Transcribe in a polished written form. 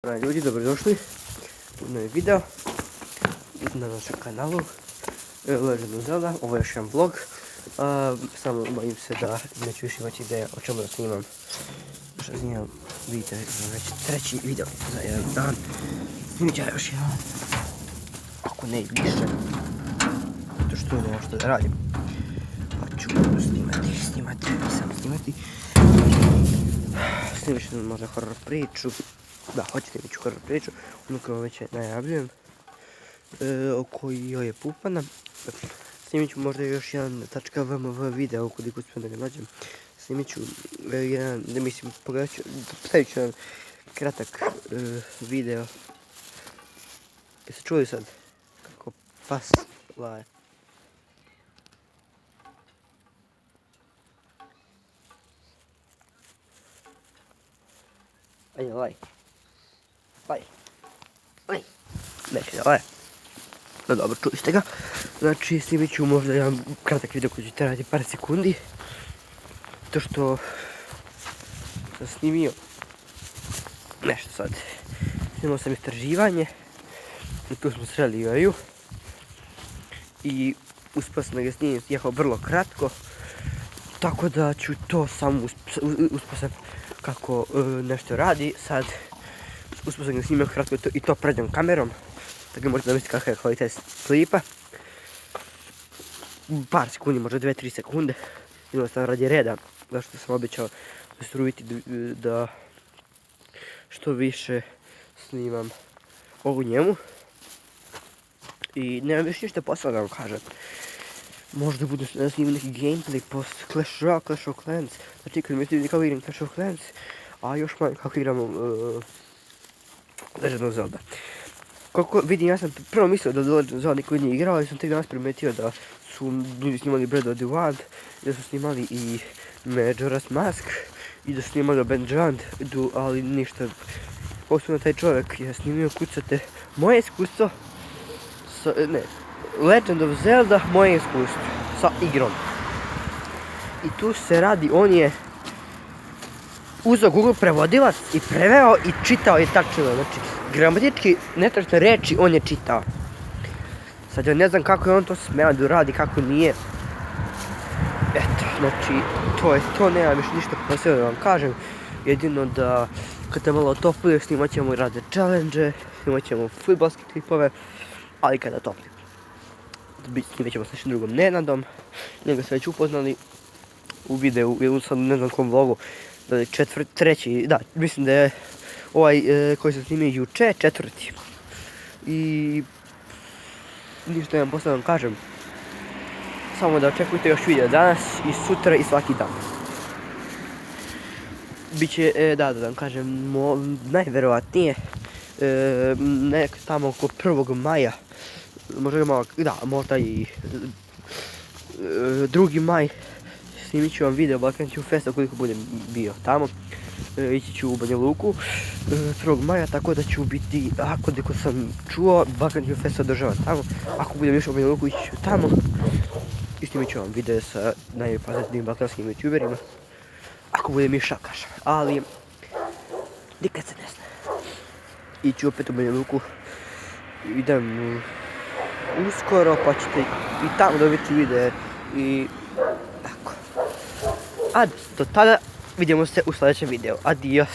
Ljudi, dobrodošli u novi video na našem kanalu Legend of Zelda. Ovo je još jedan vlog. Samo bojim se da neću više imati ideja o čemu da snimam. Vidite, već treći video za jedan dan. Snimit ću još jedan, ako ne i više, zato što nemam što da radim. Pa ću snimati. Snimit ću možda horror priču. Da, hoću snimit ću horror priču, ono koju već najavljujem, o kojoj je Pupana. Snimit ću možda još jedan .vmv video, ukoliko uspijem da ga nađem. Snimit ću jedan, mislim, pogledat ću, stavit ću jedan kratak video. Jeste čuli sad kako pas laje? Ajde, laj. Neće da laje. No dobro, čuli ste ga. Znači, snimit ću možda jedan kratak video koji će trajati par sekundi. To što sam snimio nešto sad. Snimao sam istraživanje. I tu smo sreli Joju. I uspio sam da ga snimim jako vrlo kratko. Tako da ću to samo uspio sam kako nešto radi. Sad uspio sam ga snimio kratko i to prednjom kamerom. Tako možete zamisliti kakav je kvalitet klipa. Par sekundi, možda 2-3 sekunde. Jednostavno radi reda, zašto sam obećao da ću truditi da što više snimam o njemu. I nemam još ništa posla da vam kažem. Možda budu snimati neki gameplay post Clash Royale, Clash of Clans. Znači kad mi vidjeti kako igram Clash of Clans, a još manje kako igramo Legend of Zelda. Koliko vidim, ja sam prvo mislio da Legend of Zelda niko nije igrao, ali sam tek danas primetio da su ljudi snimali Breath of the Wild, da su snimali i Majora's Mask, i da su snimali Abandoned, ali ništa. Posebno taj čovjek je snimio, kucate moje iskustvo, Legend of Zelda, moje iskustvo sa igrom. I tu se radi, on je uzeo Google prevodilac i preveo i čitao je tačno, znači gramatički netačne reči on je čitao. Sad ja ne znam kako je on to smeo da radi, kako nije. Eto, znači to je to, nemam još ništa posebno da vam kažem. Jedino da kad je malo toplije snimat ćemo i razne challenge, snimat ćemo fudbalske klipove, ali kada toplije. Snimat ćemo s našim drugom Nenadom, njega ste već upoznali u videu ili sad ne znam kom vlogu. Treći, da, mislim da je ovaj koji sam snimio juče, četvrti. I ništa nemam posle da vam kažem. Samo da očekujte još video danas i sutra i svaki dan. Biće, da vam kažem, najverovatnije nek tamo oko 1. maja. Možda malo, da, možda i 2. maj. Snimit ću vam video Balkan Tube Festa koliko budem bio tamo. Ići ću u Banja Luku 1. maja, tako da ću biti, ako sam čuo, Balkan Tube Festa održavan tamo. Ako budem još u Banja Luku, ići ću tamo. I snimit ću vam video sa najpoznatijim balkanskim youtuberima. Ako budem još šakaš, ali nikad se ne zna. Iću opet u Banja Luku. Idem uskoro, pa ćete i tamo dobiti video i tako. A do tada vidimo se u sljedećem videu. Adios.